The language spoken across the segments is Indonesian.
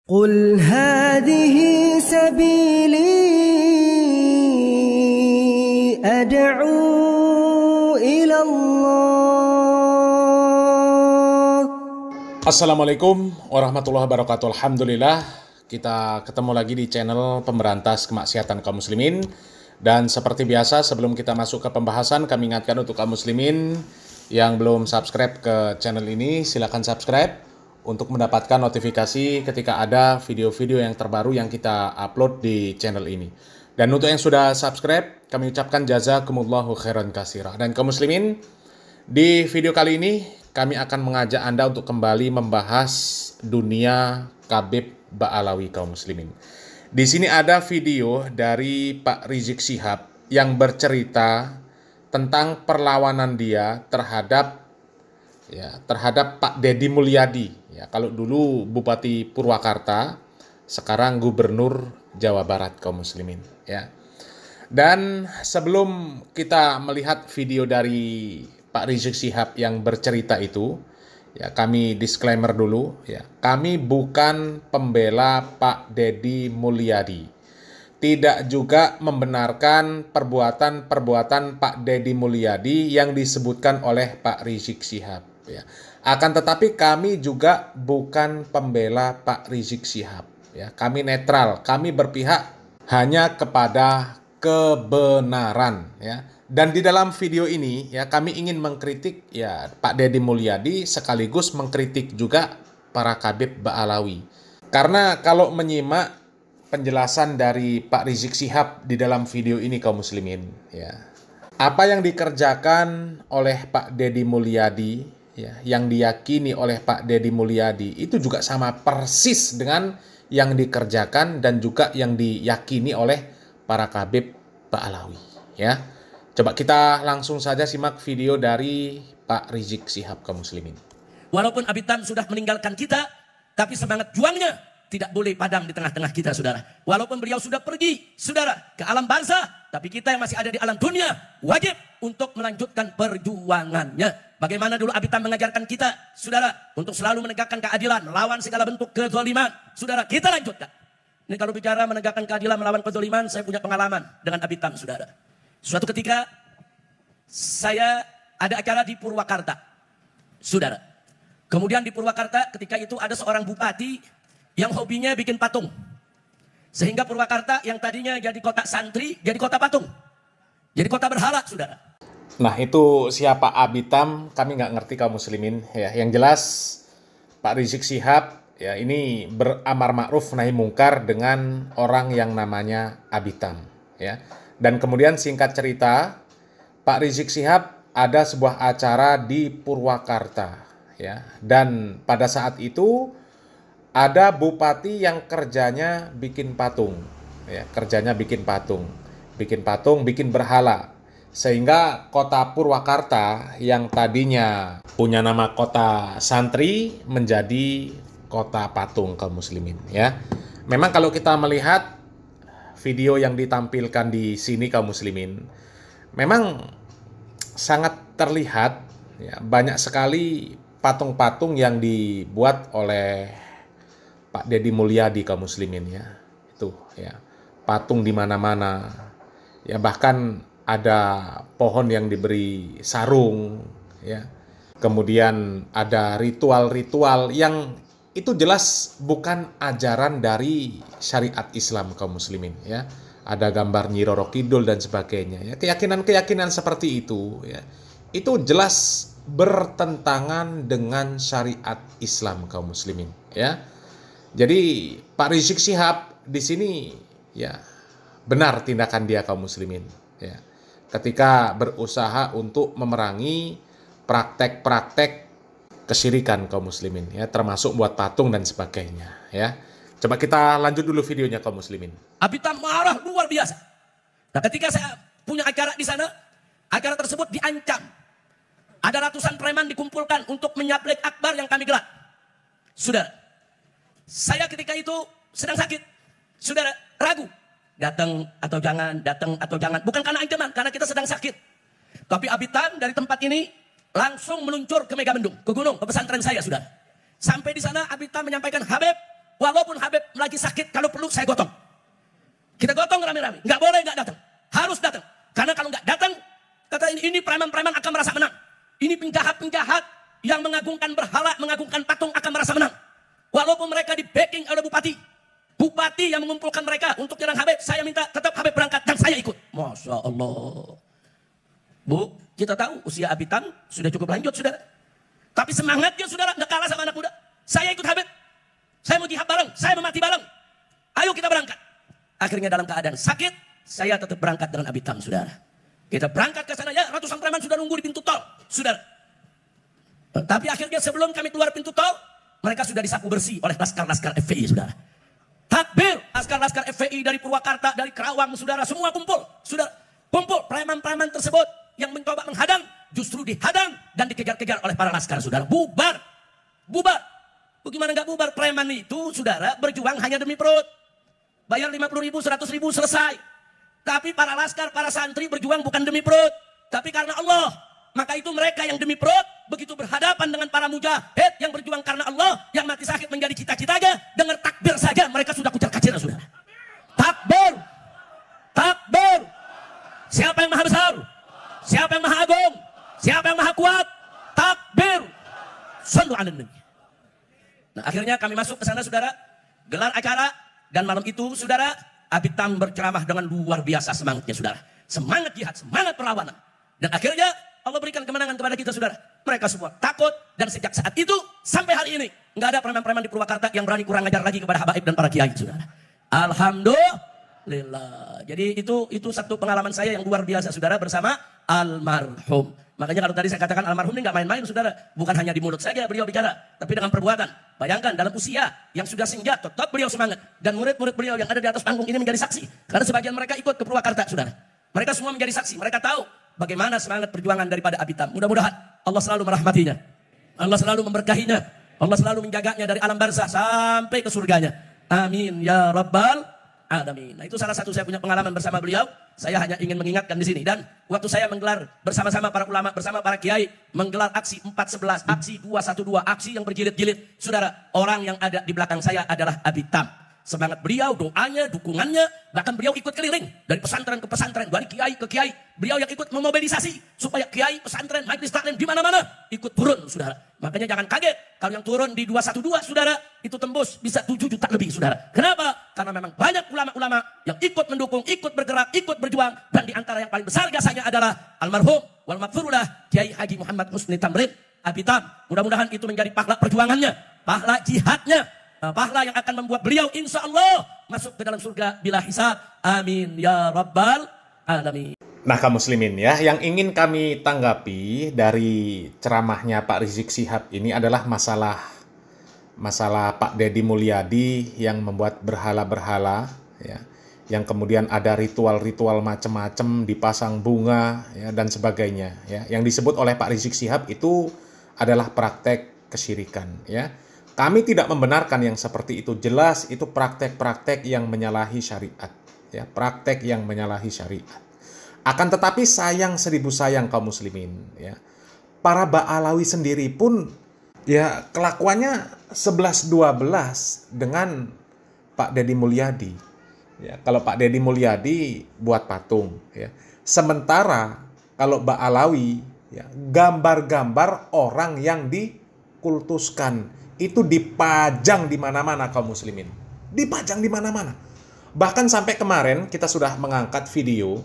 قل هذه سبيلي أدعو إلى الله. Assalamualaikum warahmatullahi wabarakatuh. Alhamdulillah, kita ketemu lagi di channel pemberantas kemaksiatan kaum muslimin. Dan seperti biasa, sebelum kita masuk ke pembahasan, kami ingatkan untuk kaum muslimin yang belum subscribe ke channel ini, silakan subscribe untuk mendapatkan notifikasi ketika ada video-video yang terbaru yang kita upload di channel ini. Dan untuk yang sudah subscribe, kami ucapkan jazakumullahu khairan katsira. Dan kaum muslimin, di video kali ini kami akan mengajak Anda untuk kembali membahas dunia Khabib Ba'alawi kaum muslimin. Di sini ada video dari Pak Rizik Syihab yang bercerita tentang perlawanan dia terhadap Pak Deddy Mulyadi. Ya, kalau dulu Bupati Purwakarta, sekarang Gubernur Jawa Barat kaum muslimin. Ya. Dan sebelum kita melihat video dari Pak Rizik Syihab yang bercerita itu, ya, kami disclaimer dulu, ya, kami bukan pembela Pak Deddy Mulyadi. Tidak juga membenarkan perbuatan-perbuatan Pak Deddy Mulyadi yang disebutkan oleh Pak Rizik Syihab. Ya. Akan tetapi kami juga bukan pembela Pak Rizik Syihab. Ya. Kami netral, kami berpihak hanya kepada kebenaran. Ya. Dan di dalam video ini, ya, kami ingin mengkritik, ya, Pak Deddy Mulyadi sekaligus mengkritik juga para Khabib Ba'alawi. Karena kalau menyimak penjelasan dari Pak Rizik Syihab di dalam video ini kaum muslimin, ya, apa yang dikerjakan oleh Pak Deddy Mulyadi, ya, yang diyakini oleh Pak Deddy Mulyadi itu juga sama persis dengan yang dikerjakan dan juga yang diyakini oleh para Khabib Ba'alawi. Ya, coba kita langsung saja simak video dari Pak Rizik Syihab kaum muslimin. Walaupun Abitam sudah meninggalkan kita, tapi semangat juangnya tidak boleh padam di tengah-tengah kita, saudara. Walaupun beliau sudah pergi, saudara, ke alam barzah, tapi kita yang masih ada di alam dunia wajib untuk melanjutkan perjuangannya. Bagaimana dulu Abitam mengajarkan kita, saudara, untuk selalu menegakkan keadilan, melawan segala bentuk kezaliman. Saudara, kita lanjutkan. Ini kalau bicara menegakkan keadilan, melawan kezaliman, saya punya pengalaman dengan Abitam, saudara. Suatu ketika saya ada acara di Purwakarta, saudara. Kemudian di Purwakarta ketika itu ada seorang bupati yang hobinya bikin patung. Sehingga Purwakarta yang tadinya jadi kota santri, jadi kota patung. Jadi kota berhala, saudara. Nah, itu siapa Abitam, kami nggak ngerti kaum muslimin. Ya, yang jelas Pak Rizik Syihab, ya, ini beramar ma'ruf nahi mungkar dengan orang yang namanya Abitam. Ya. Dan kemudian singkat cerita, Pak Rizik Syihab ada sebuah acara di Purwakarta. Ya. Dan pada saat itu ada bupati yang kerjanya bikin patung, ya, kerjanya bikin patung, bikin berhala, sehingga kota Purwakarta yang tadinya punya nama kota santri menjadi kota patung kaum muslimin. Ya, memang kalau kita melihat video yang ditampilkan di sini kaum muslimin, memang sangat terlihat, ya, banyak sekali patung-patung yang dibuat oleh Pak Deddy Mulyadi kaum muslimin, ya. Itu, ya. Patung di mana-mana. Ya, bahkan ada pohon yang diberi sarung, ya. Kemudian ada ritual-ritual yang itu jelas bukan ajaran dari syariat Islam kaum muslimin, ya. Ada gambar Nyi Roro Kidul dan sebagainya, ya. Keyakinan-keyakinan seperti itu, ya. Itu jelas bertentangan dengan syariat Islam kaum muslimin, ya. Jadi Pak Rizik Syihab di sini, ya, benar tindakan dia kaum muslimin, ya, ketika berusaha untuk memerangi praktek-praktek kesyirikan kaum muslimin, ya, termasuk buat patung dan sebagainya, ya. Coba kita lanjut dulu videonya kaum muslimin. Abitam marah luar biasa. Nah, ketika saya punya acara di sana, acara tersebut diancam. Ada ratusan preman dikumpulkan untuk menyaplek akbar yang kami gelar. Saudara, saya ketika itu sedang sakit. Saudara, ragu. Datang atau jangan, datang atau jangan. Bukan karena ancaman, karena kita sedang sakit. Tapi Abitam dari tempat ini langsung meluncur ke Megamendung, ke gunung, ke pesantren saya, saudara. Sampai di sana Abitam menyampaikan, Habib, Walaupun Habib lagi sakit, kalau perlu saya gotong. Kita gotong rame-rame. Nggak boleh nggak datang. Harus datang. Karena kalau nggak datang, kata ini preman-preman akan merasa menang. Ini penjahat-penjahat yang mengagungkan berhala, mengagungkan patung akan merasa menang. Walaupun mereka di backing oleh bupati. Bupati yang mengumpulkan mereka untuk nyerang Habib. Saya minta tetap Habib berangkat dan saya ikut. Masya Allah. Bu, kita tahu usia Abitam sudah cukup lanjut, saudara. Tapi semangatnya, saudara, nggak kalah sama anak muda. Saya ikut Habib. Saya mau jihad bareng, saya mau mati bareng. Ayo kita berangkat. Akhirnya dalam keadaan sakit, saya tetap berangkat dengan Abitam, saudara. Kita berangkat ke sana, ya ratusan preman sudah nunggu di pintu tol, saudara. Tapi akhirnya sebelum kami keluar pintu tol, mereka sudah disapu bersih oleh laskar-laskar FPI, saudara. Takbir, laskar-laskar FPI dari Purwakarta, dari Kerawang, saudara, semua kumpul, saudara. Kumpul, preman-preman tersebut yang mencoba menghadang, justru dihadang dan dikejar-kejar oleh para laskar, saudara. Bubar, bubar. Bagaimana nggak bubar? Preman itu, saudara, berjuang hanya demi perut. Bayar 50.000, 100.000, selesai. Tapi para laskar, para santri berjuang bukan demi perut, tapi karena Allah. Maka itu mereka yang demi perut, begitu berhadapan dengan para mujahid yang berjuang karena Allah, yang mati sakit menjadi cita-citanya, dengar takbir saja, mereka sudah kucar-kacir, saudara. Takbir! Takbir! Siapa yang maha besar? Siapa yang maha agung? Siapa yang maha kuat? Takbir! Sallu ala nabi. Nah, akhirnya kami masuk ke sana, saudara, gelar acara, dan malam itu, saudara, Abitam berceramah dengan luar biasa semangatnya, saudara. Semangat jihad, semangat perlawanan. Dan akhirnya Allah berikan kemenangan kepada kita, saudara. Mereka semua takut, dan sejak saat itu sampai hari ini nggak ada preman-preman di Purwakarta yang berani kurang ajar lagi kepada habaib dan para kiai, saudara. Alhamdulillah. Jadi itu satu pengalaman saya yang luar biasa, saudara, bersama almarhum. Makanya kalau tadi saya katakan almarhum ini nggak main-main, saudara. Bukan hanya di mulut saja beliau bicara, tapi dengan perbuatan. Bayangkan dalam usia yang sudah senja, tetap beliau semangat. Dan murid-murid beliau yang ada di atas panggung ini menjadi saksi. Karena sebagian mereka ikut ke Purwakarta, saudara. Mereka semua menjadi saksi. Mereka tahu bagaimana semangat perjuangan daripada Abitam. Mudah-mudahan Allah selalu merahmatinya. Allah selalu memberkahinya. Allah selalu menjaganya dari alam barzah sampai ke surganya. Amin ya rabbal alamin. Nah, itu salah satu saya punya pengalaman bersama beliau. Saya hanya ingin mengingatkan di sini. Dan waktu saya menggelar bersama-sama para ulama, bersama para kiai, menggelar aksi 411, aksi 212, aksi yang berjilid-jilid. Saudara, orang yang ada di belakang saya adalah Abitam. Semangat beliau, doanya, dukungannya, bahkan beliau ikut keliling dari pesantren ke pesantren, dari kiai ke kiai. Beliau yang ikut memobilisasi supaya kiai, pesantren, majelis taklim di mana-mana ikut turun, saudara. Makanya jangan kaget kalau yang turun di 212, saudara, itu tembus bisa 7 juta lebih, saudara. Kenapa? Karena memang banyak ulama-ulama yang ikut mendukung, ikut bergerak, ikut berjuang, dan di antara yang paling besar jasanya adalah almarhum wal maghfurullah Kiai Haji Muhammad Husni Tamrin Abitam. Mudah-mudahan itu menjadi pahala perjuangannya, pahala jihadnya, pahala yang akan membuat beliau insya Allah masuk ke dalam surga bila hisab. Amin ya rabbal alamin. Nah, kaum muslimin ya, yang ingin kami tanggapi dari ceramahnya Pak Rizik Syihab ini adalah masalah Pak Deddy Mulyadi yang membuat berhala-berhala, ya, yang kemudian ada ritual-ritual macam-macam, dipasang bunga, ya, dan sebagainya. Ya, yang disebut oleh Pak Rizik Syihab itu adalah praktek kesyirikan. Ya. Kami tidak membenarkan yang seperti itu. Jelas itu praktek-praktek yang menyalahi syariat. Ya, praktek yang menyalahi syariat. Akan tetapi sayang seribu sayang kaum muslimin. Ya. Para Ba'alawi sendiri pun ya kelakuannya 11-12 dengan Pak Deddy Mulyadi. Ya, kalau Pak Deddy Mulyadi buat patung. Ya. Sementara kalau Ba'alawi, ya, gambar-gambar orang yang dikultuskan itu dipajang di mana-mana kaum muslimin. Dipajang di mana-mana. Bahkan sampai kemarin kita sudah mengangkat video,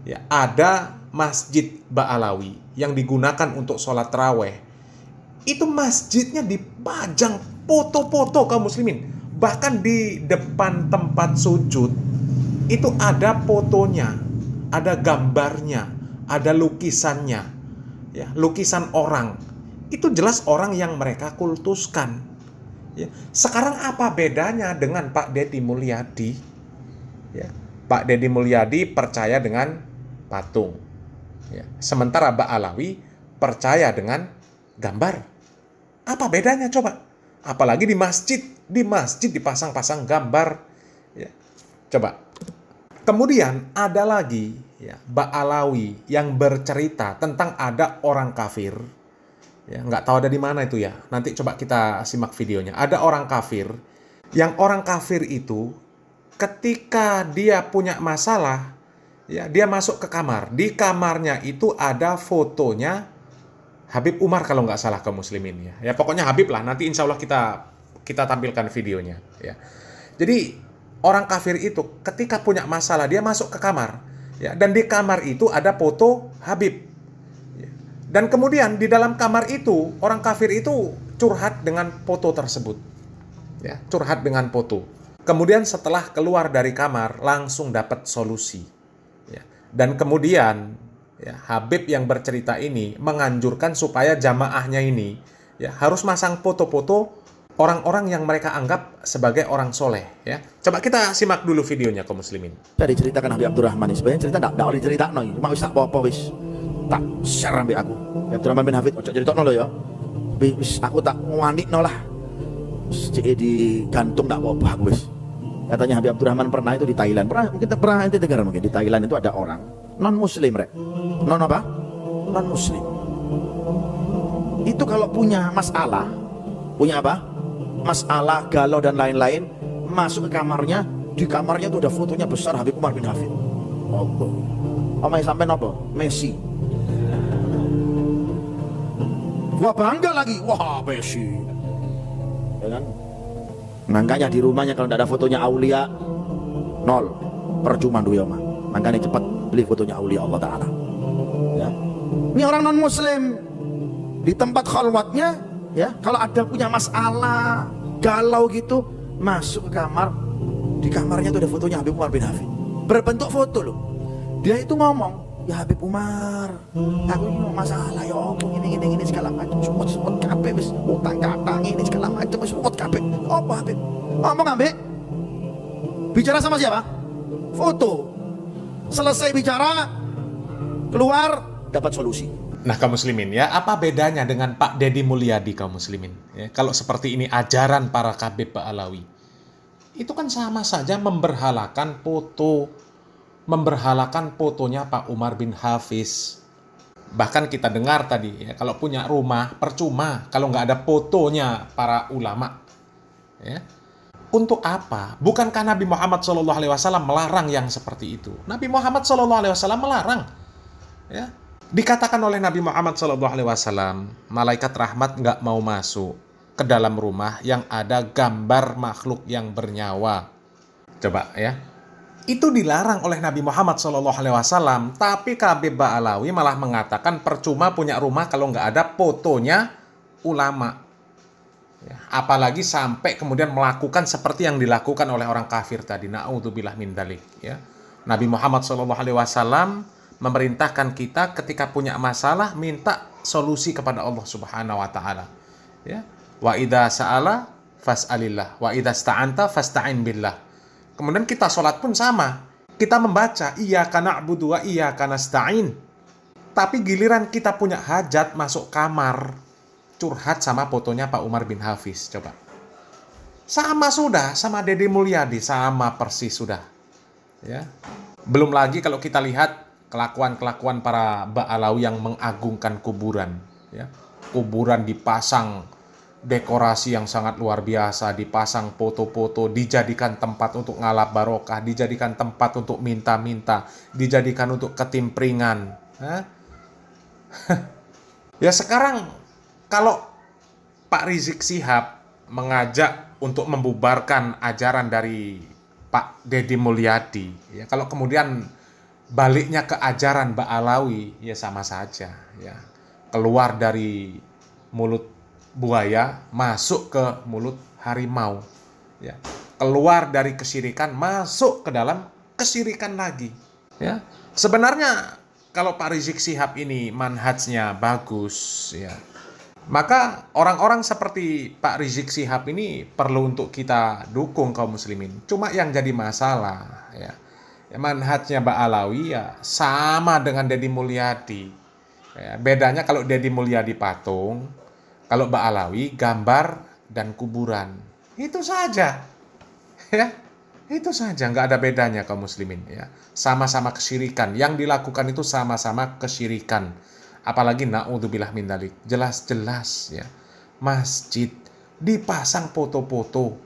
ya, ada masjid Ba'alawi yang digunakan untuk sholat taraweh. Itu masjidnya dipajang foto-foto kaum muslimin. Bahkan di depan tempat sujud itu ada fotonya, ada gambarnya, ada lukisannya, ya, lukisan orang. Itu jelas orang yang mereka kultuskan. Ya. Sekarang apa bedanya dengan Pak Deddy Mulyadi? Ya. Pak Deddy Mulyadi percaya dengan patung. Ya. Sementara Ba'alawi percaya dengan gambar. Apa bedanya coba? Apalagi di masjid dipasang-pasang gambar. Ya. Coba. Kemudian ada lagi, ya, Ba'alawi yang bercerita tentang ada orang kafir. Ya, nggak tahu ada di mana itu ya. Nanti coba kita simak videonya. Ada orang kafir Yang orang kafir itu ketika dia punya masalah, ya, dia masuk ke kamar. Di kamarnya itu ada fotonya Habib Umar kalau nggak salah kaum muslimin, ya. Ya pokoknya Habib lah. Nanti insya Allah kita tampilkan videonya, ya. Jadi orang kafir itu ketika punya masalah dia masuk ke kamar, ya, dan di kamar itu ada foto Habib. Ya. Dan kemudian di dalam kamar itu orang kafir itu curhat dengan foto tersebut. Ya, curhat dengan foto. Kemudian setelah keluar dari kamar langsung dapat solusi. Ya. Dan kemudian ya, Habib yang bercerita ini menganjurkan supaya jamaahnya ini ya harus masang foto-foto orang-orang yang mereka anggap sebagai orang soleh. Ya, coba kita simak dulu videonya kaum muslimin. Saya diceritakan Habib Abdurrahman ini. Sebenarnya cerita tidak boleh diceritakan, cuma wis tak apa-apa wis. Tak share ambek aku. Habib Abdurrahman bin Hafid ojo critakno lho ya. Wis aku tak wanikno lah. Cek digantung tak apa-apa aku wis. Katanya Habib Abdurrahman pernah itu di Thailand. Pernah ente dengar mungkin di Thailand itu ada orang non muslim, rek. Non apa? Non muslim. Itu kalau punya masalah, punya apa? Masalah, galau dan lain-lain, masuk ke kamarnya, di kamarnya itu ada fotonya besar Habib Umar bin Hafid. Allah. Omai sampai nopo? Messi. Wah bangga lagi, wah Messi. Ya kan? Makanya di rumahnya kalau tidak ada fotonya aulia, nol, percuma duit omah. Makanya cepat beli fotonya aulia Allah Ta'ala. Ya. Ini orang non muslim di tempat khalwatnya, ya, kalau ada punya masalah galau gitu masuk ke kamar, di kamarnya tuh ada fotonya Habib Umar bin Hafid berbentuk foto loh. Dia itu ngomong, ya Habib Umar, aku ini mau masalah ya Allah, ini segala macam, semut kabeh wis utang katang ini segala macam wis semut kabeh. Apa Habib? Ngomong Habib, bicara sama siapa? Foto. Selesai bicara, keluar dapat solusi. Nah kaum muslimin, ya, apa bedanya dengan Pak Deddy Mulyadi kaum muslimin? Ya, kalau seperti ini ajaran para Habib Ba'alawi, itu kan sama saja memberhalakan fotonya Pak Umar bin Hafiz. Bahkan kita dengar tadi, ya, kalau punya rumah percuma kalau nggak ada fotonya para ulama. Ya. Untuk apa? Bukankah Nabi Muhammad SAW melarang yang seperti itu? Nabi Muhammad SAW melarang. Ya. Dikatakan oleh Nabi Muhammad SAW, malaikat rahmat nggak mau masuk ke dalam rumah yang ada gambar makhluk yang bernyawa. Coba ya. Itu dilarang oleh Nabi Muhammad SAW, tapi Habib Ba'alawi malah mengatakan percuma punya rumah kalau nggak ada fotonya ulama. Ya, apalagi sampai kemudian melakukan seperti yang dilakukan oleh orang kafir tadi. Na'udzubillah min dzalik. Ya. Nabi Muhammad SAW memerintahkan kita ketika punya masalah minta solusi kepada Allah Subhanahu wa taala. Ya. Wa idza sa'ala fas'alillah wa idza sta'anta fasta'in billah. Kemudian kita sholat pun sama. Kita membaca iyyaka na'budu wa iyyaka nasta'in. Tapi giliran kita punya hajat masuk kamar, curhat sama fotonya Pak Umar bin Hafiz, coba. Sama sudah, sama Deddy Mulyadi, sama persis sudah. Ya. Belum lagi kalau kita lihat kelakuan-kelakuan para Ba'alawi yang mengagungkan kuburan. Ya. Kuburan dipasang dekorasi yang sangat luar biasa, dipasang foto-foto, dijadikan tempat untuk ngalap barokah, dijadikan tempat untuk minta-minta, dijadikan untuk ketimpringan. Ya sekarang kalau Pak Rizik Syihab mengajak untuk membubarkan ajaran dari Pak Deddy Mulyadi, ya kalau kemudian baliknya ke ajaran Ba'alawi, ya sama saja, ya. Keluar dari mulut buaya, masuk ke mulut harimau, ya. Keluar dari kesyirikan, masuk ke dalam kesyirikan lagi, ya. Sebenarnya kalau Pak Rizik Syihab ini manhajnya bagus, ya, maka orang-orang seperti Pak Rizik Syihab ini perlu untuk kita dukung kaum muslimin. Cuma yang jadi masalah, ya, manhajnya Ba'alawi ya sama dengan Deddy Mulyadi. Ya, bedanya kalau Deddy Mulyadi patung, kalau Ba'alawi gambar dan kuburan. Itu saja. Ya, itu saja, nggak ada bedanya kaum muslimin, ya. Sama-sama kesyirikan. Yang dilakukan itu sama-sama kesyirikan. Apalagi na'udzubillah min dzalik. Jelas-jelas ya. Masjid dipasang foto-foto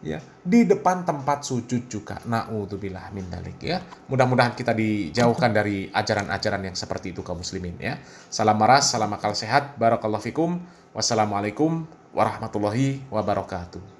ya, di depan tempat sujud juga. Na'udzubillah min dzalik ya. Mudah-mudahan kita dijauhkan dari ajaran-ajaran yang seperti itu kaum muslimin ya. Salam waras, salam akal sehat, barakallahu fikum. Wassalamualaikum warahmatullahi wabarakatuh.